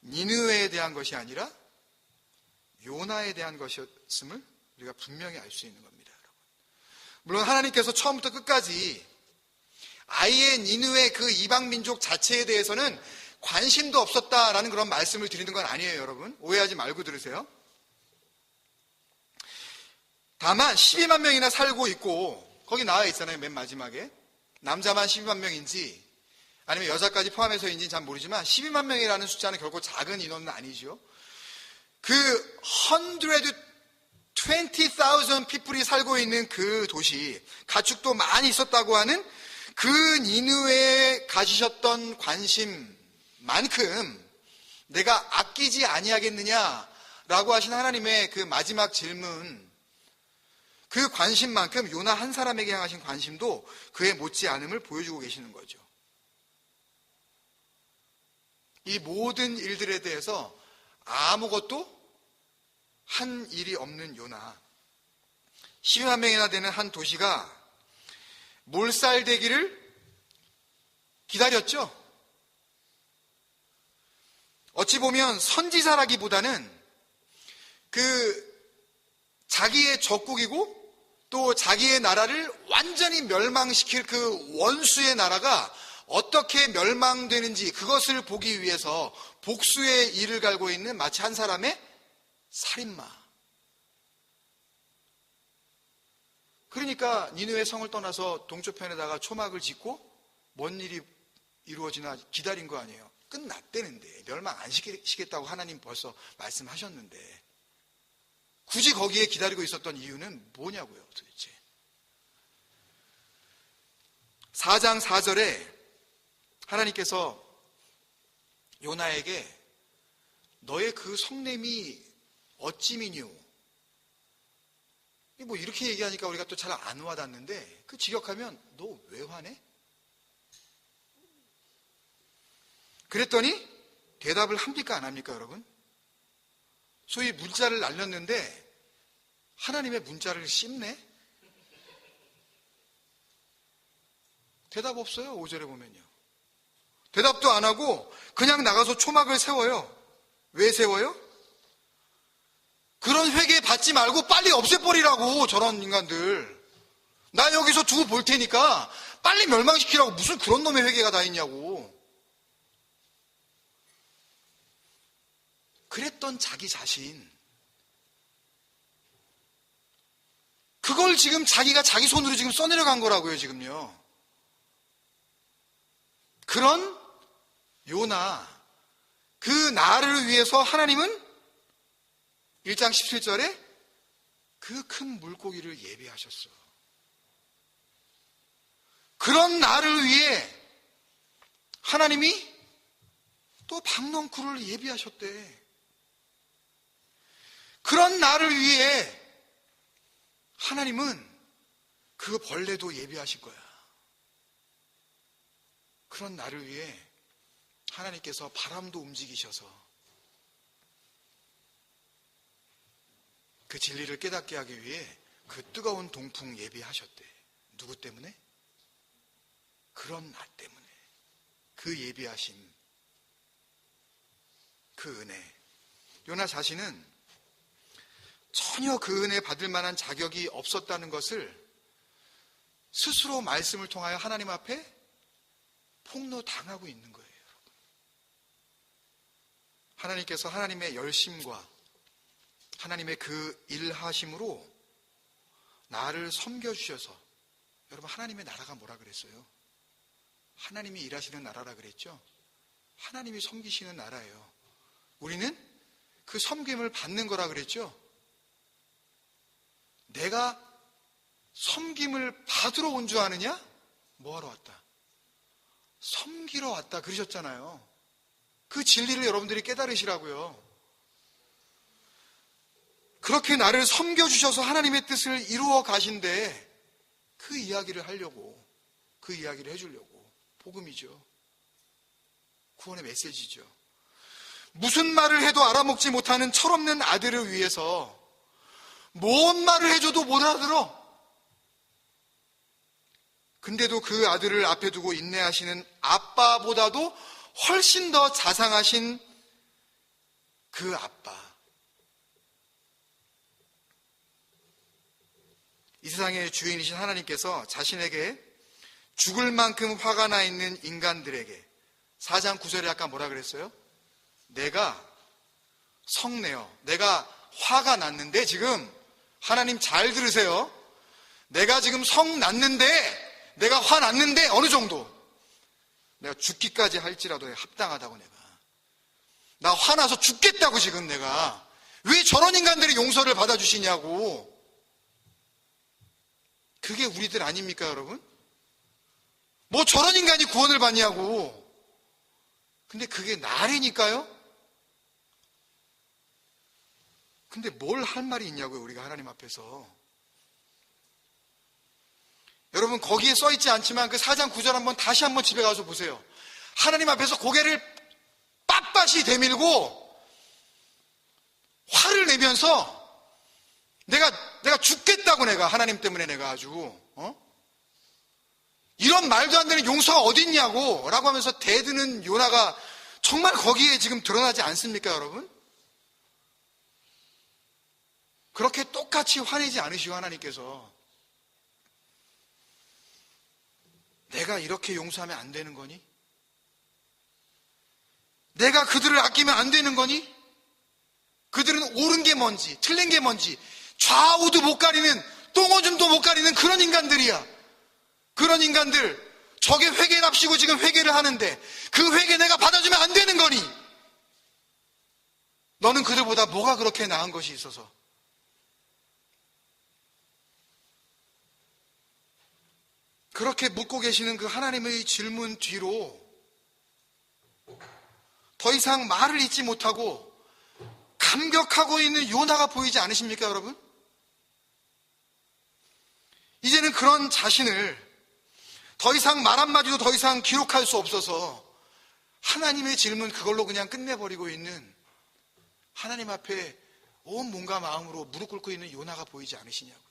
니느웨에 대한 것이 아니라 요나에 대한 것이었음을 우리가 분명히 알 수 있는 겁니다, 여러분. 물론 하나님께서 처음부터 끝까지 아예 니느웨 그 이방 민족 자체에 대해서는 관심도 없었다라는 그런 말씀을 드리는 건 아니에요, 여러분. 오해하지 말고 들으세요. 다만 12만 명이나 살고 있고 거기 나와 있잖아요, 맨 마지막에. 남자만 12만 명인지 아니면 여자까지 포함해서인지는 잘 모르지만 12만 명이라는 숫자는 결코 작은 인원은 아니죠. 그 120,000 people이 살고 있는 그 도시, 가축도 많이 있었다고 하는 그 니느웨에 가지셨던 관심만큼 내가 아끼지 아니하겠느냐라고 하신 하나님의 그 마지막 질문, 그 관심만큼 요나 한 사람에게 향하신 관심도 그에 못지않음을 보여주고 계시는 거죠. 이 모든 일들에 대해서 아무것도 한 일이 없는 요나. 12만 명이나 되는 한 도시가 몰살되기를 기다렸죠. 어찌 보면 선지자라기보다는 자기의 적국이고 또 자기의 나라를 완전히 멸망시킬 그 원수의 나라가 어떻게 멸망되는지 그것을 보기 위해서 복수의 이를 갈고 있는 마치 한 사람의 살인마. 그러니까 니느웨 성을 떠나서 동쪽편에다가 초막을 짓고 뭔 일이 이루어지나 기다린 거 아니에요. 끝났대는데, 멸망 안 시키겠다고 하나님 벌써 말씀하셨는데 굳이 거기에 기다리고 있었던 이유는 뭐냐고요, 도대체. 4장 4절에 하나님께서 요나에게 너의 그 성냄이 어찌미뇨, 뭐 이렇게 얘기하니까 우리가 또 잘 안 와닿는데, 그 직역하면 너 왜 화내? 그랬더니 대답을 합니까 안 합니까 여러분? 소위 문자를 날렸는데 하나님의 문자를 씹네? 대답 없어요. 5절에 보면요. 대답도 안 하고 그냥 나가서 초막을 세워요. 왜 세워요? 그런 회개 받지 말고 빨리 없애버리라고. 저런 인간들, 나 여기서 두고 볼 테니까 빨리 멸망시키라고. 무슨 그런 놈의 회개가 다 있냐고. 그랬던 자기 자신, 그걸 지금 자기가 자기 손으로 지금 써내려간 거라고요, 지금요. 그런 요나, 그 나를 위해서 하나님은 1장 17절에 그 큰 물고기를 예비하셨어. 그런 나를 위해 하나님이 또 박넝쿨을 예비하셨대. 그런 나를 위해 하나님은 그 벌레도 예비하실 거야. 그런 나를 위해 하나님께서 바람도 움직이셔서 그 진리를 깨닫게 하기 위해 그 뜨거운 동풍 예비하셨대. 누구 때문에? 그런 나 때문에. 그 예비하심, 그 은혜. 요나 자신은 전혀 그 은혜 받을 만한 자격이 없었다는 것을 스스로 말씀을 통하여 하나님 앞에 폭로당하고 있는 거예요. 하나님께서 하나님의 열심과 하나님의 그 일하심으로 나를 섬겨주셔서, 여러분 하나님의 나라가 뭐라 그랬어요? 하나님이 일하시는 나라라 그랬죠? 하나님이 섬기시는 나라예요. 우리는 그 섬김을 받는 거라 그랬죠? 내가 섬김을 받으러 온 줄 아느냐? 뭐하러 왔다? 섬기러 왔다 그러셨잖아요. 그 진리를 여러분들이 깨달으시라고요. 그렇게 나를 섬겨주셔서 하나님의 뜻을 이루어 가신데 그 이야기를 하려고, 그 이야기를 해주려고. 복음이죠. 구원의 메시지죠. 무슨 말을 해도 알아먹지 못하는 철없는 아들을 위해서 뭔 말을 해줘도 못 알아들어. 근데도 그 아들을 앞에 두고 인내하시는 아빠보다도 훨씬 더 자상하신 그 아빠. 이 세상의 주인이신 하나님께서 자신에게 죽을 만큼 화가 나 있는 인간들에게 4장 9절에 아까 뭐라 그랬어요? 내가 성내어, 내가 화가 났는데, 지금 하나님 잘 들으세요. 내가 지금 성 났는데, 내가 화 났는데 어느 정도? 내가 죽기까지 할지라도 합당하다고. 내가 나 화나서 죽겠다고. 지금 내가 왜 저런 인간들이 용서를 받아주시냐고. 그게 우리들 아닙니까 여러분? 뭐 저런 인간이 구원을 받냐고. 근데 그게 나라니까요. 근데 뭘 할 말이 있냐고요, 우리가 하나님 앞에서. 여러분 거기에 써있지 않지만 그 4장 9절 다시 한번 집에 가서 보세요. 하나님 앞에서 고개를 빳빳이 대밀고 화를 내면서 내가 죽겠다고. 내가 하나님 때문에 내가 아주 이런 말도 안 되는 용서가 어딨냐고 라고 하면서 대드는 요나가 정말 거기에 지금 드러나지 않습니까 여러분? 그렇게 똑같이 화내지 않으시고 하나님께서 내가 이렇게 용서하면 안 되는 거니? 내가 그들을 아끼면 안 되는 거니? 그들은 옳은 게 뭔지 틀린 게 뭔지 좌우도 못 가리는, 똥오줌도 못 가리는 그런 인간들이야. 그런 인간들 적의 회개랍시고 지금 회개를 하는데 그 회개 내가 받아주면 안 되는 거니? 너는 그들보다 뭐가 그렇게 나은 것이 있어서? 그렇게 묻고 계시는 그 하나님의 질문 뒤로 더 이상 말을 잇지 못하고 감격하고 있는 요나가 보이지 않으십니까, 여러분? 이제는 그런 자신을 더 이상 말 한마디도 더 이상 기록할 수 없어서 하나님의 질문 그걸로 그냥 끝내버리고 있는 하나님 앞에 온 몸과 마음으로 무릎 꿇고 있는 요나가 보이지 않으시냐고요.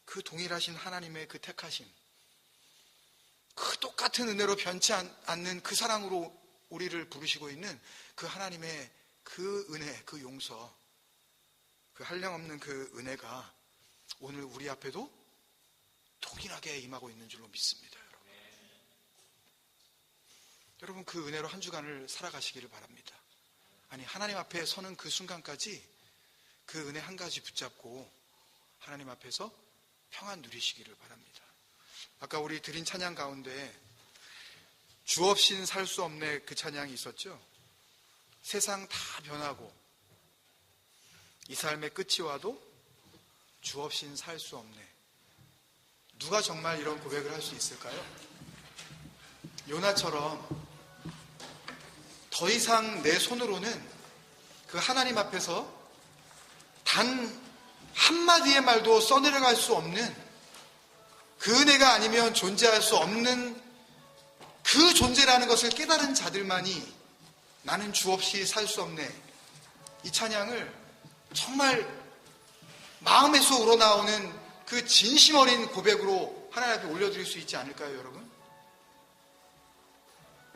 그 동일하신 하나님의 그 택하심, 그 똑같은 은혜로 변치 않는 그 사랑으로 우리를 부르시고 있는 그 하나님의 그 은혜, 그 용서, 그 한량없는 그 은혜가 오늘 우리 앞에도 동일하게 임하고 있는 줄로 믿습니다. 여러분, 그 은혜로 한 주간을 살아가시기를 바랍니다. 아니, 하나님 앞에 서는 그 순간까지 그 은혜 한 가지 붙잡고 하나님 앞에서 평안 누리시기를 바랍니다. 아까 우리 드린 찬양 가운데 주 없인 살 수 없네 그 찬양이 있었죠. 세상 다 변하고 이 삶의 끝이 와도 주 없인 살 수 없네. 누가 정말 이런 고백을 할 수 있을까요? 요나처럼 더 이상 내 손으로는 그 하나님 앞에서 단 한마디의 말도 써내려갈 수 없는, 그 은혜가 아니면 존재할 수 없는 그 존재라는 것을 깨달은 자들만이 나는 주 없이 살 수 없네, 이 찬양을 정말 마음에서 우러나오는 그 진심 어린 고백으로 하나님 앞에 올려드릴 수 있지 않을까요, 여러분?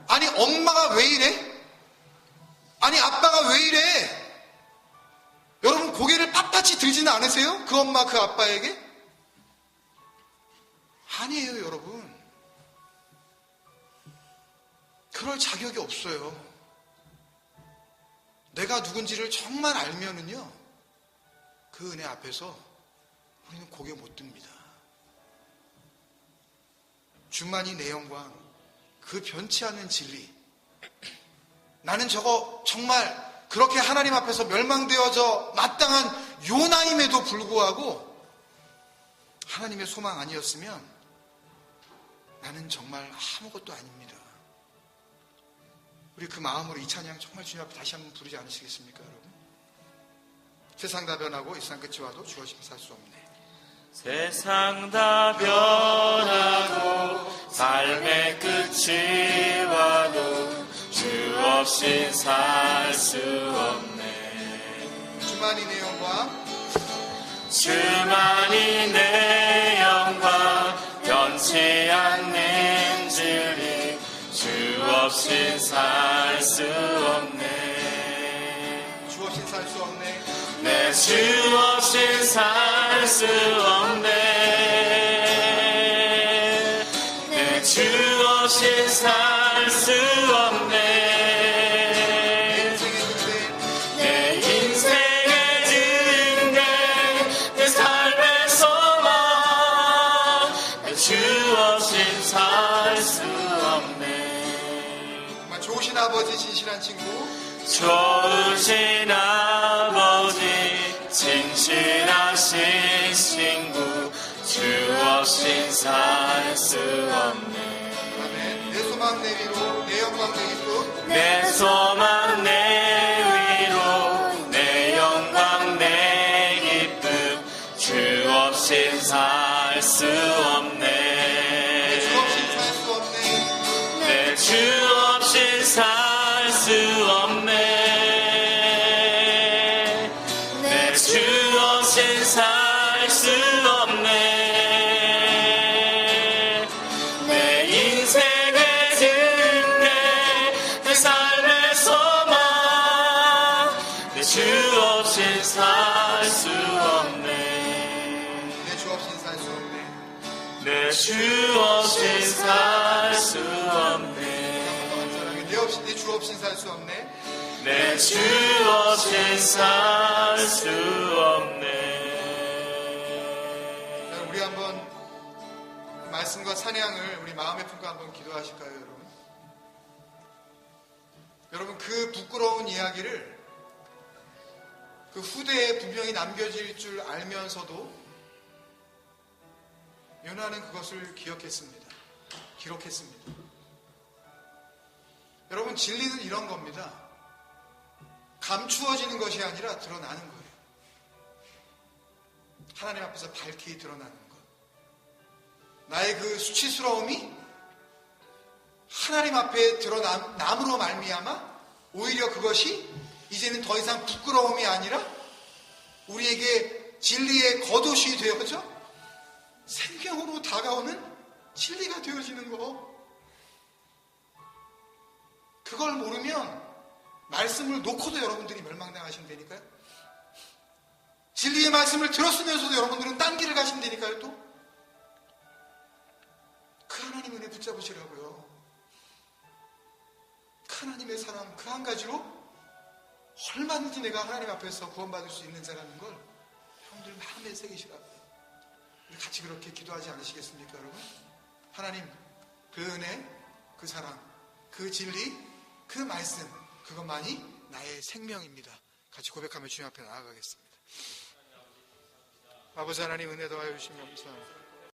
아니, 엄마가 왜 이래? 아니, 아빠가 왜 이래? 여러분, 고개를 빳빳이 들지는 않으세요? 그 엄마, 그 아빠에게? 아니에요, 여러분. 그럴 자격이 없어요. 내가 누군지를 정말 알면은요, 그 은혜 앞에서 우리는 고개 못 듭니다. 주만이 내 영광, 그 변치 않는 진리. 나는 저거 정말 그렇게 하나님 앞에서 멸망되어져 마땅한 요나임에도 불구하고 하나님의 소망 아니었으면 나는 정말 아무것도 아닙니다. 우리 그 마음으로 이 찬양 정말 주님 앞에 다시 한번 부르지 않으시겠습니까, 여러분? 세상 다 변하고 이 세상 끝이 와도 주 없이 살 수 없네. 세상 다 변하고 삶의 끝이 와도 주 없인 살 수 없네. 주만이 내 영광, 주만이 내 영광, 변치 않는 진리, 주 없인 살 수 없네. 주 없인 살 수 없네. 내 주 없인 살 수 없네. 내 주 없인 살 수 없네. 내 인생의 증대, 내 삶의 소망, 내 주 없인 살 수 없네. 정말 좋으신 아버지, 진실한 친구, 좋으신 아버지, 진실하신 친구, 주 없인 살 수 없네. 아멘. 내 소망 내 위로, 내 영광 내 기쁨, 내 소망 내 위로, 내 영광 내 기쁨, 주 없인 살 수 없네. 내 주 없인 살 수 없네. 내 주 없인 살 수 없네. 내 주 없인 살 수 없네. 내 인생의 증대, 내 삶의 소망, 내 주 없인 살 수 없네. 내 주 없인 살 수 없네. 내 주 없인 살 수 없네. 내 주 없인 살 수 없네. 내 주 없인 살 수 없네. 우리 한번 말씀과 찬양을 우리 마음에 품고 한번 기도하실까요, 여러분? 여러분, 그 부끄러운 이야기를 그 후대에 분명히 남겨질 줄 알면서도 요나는 그것을 기억했습니다. 기록했습니다. 여러분, 진리는 이런 겁니다. 감추어지는 것이 아니라 드러나는 거예요. 하나님 앞에서 밝히 드러나는 것. 나의 그 수치스러움이 하나님 앞에 드러남으로 말미암아 오히려 그것이 이제는 더 이상 부끄러움이 아니라 우리에게 진리의 겉옷이 되어져 생명으로 다가오는 진리가 되어지는 거. 그걸 모르면 말씀을 놓고도 여러분들이 멸망당하신다니까요. 진리의 말씀을 들었으면서도 여러분들은 딴 길을 가신다니까요. 또 그 하나님 은혜 붙잡으시라고요. 그 하나님의 사랑 그 한 가지로 얼마든지 내가 하나님 앞에서 구원받을 수 있는 자라는 걸 여러분들 마음에 새기시라고요. 우리 같이 그렇게 기도하지 않으시겠습니까, 여러분? 하나님, 그 은혜, 그 사랑, 그 진리, 그 말씀, 그것만이 나의 생명입니다. 같이 고백하며 주님 앞에 나아가겠습니다. 아버지 하나님, 은혜 더하여 주시면 감사합니다.